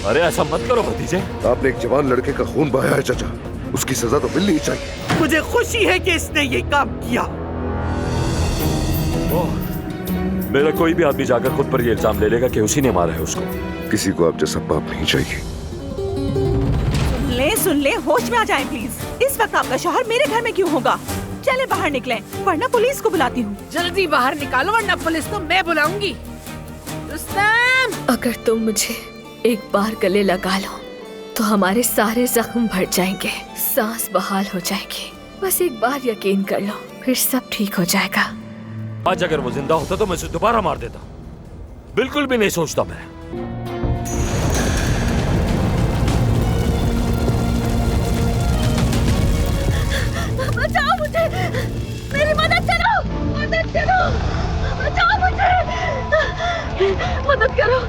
अरे ऐसा मत करो भतीजे। आपने एक जवान लड़के का खून बहाया है चाचा, उसकी सजा तो मिलनी ही चाहिए। मुझे खुशी है कि इसने ये काम किया। मेरा कोई भी आदमी जाकर खुद पर ये इल्जाम ले लेगा कि उसी ने मारा है उसको। किसी को आप जैसा बाप नहीं चाहिए। सुन ले, होश में आ जाएं प्लीज। इस वक्त आपका शौहर मेरे घर में क्यों होगा? चले बाहर निकलें, वरना पुलिस को बुलाती हूँ। जल्दी बाहर निकालो वरना पुलिस तो मैं बुलाऊंगी। रुस्तम! अगर तुम मुझे एक बार गले लगा लो तो हमारे सारे जख्म भर जाएंगे, सांस बहाल हो जाएगी। बस एक बार यकीन कर लो, फिर सब ठीक हो जाएगा। आज अगर वो जिंदा होता तो मैं उसे दोबारा मार देता। बिल्कुल भी नहीं सोचता मैं। बचाओ मुझे, मेरी मदद करो, मदद करो, बचाओ मुझे, मदद करो।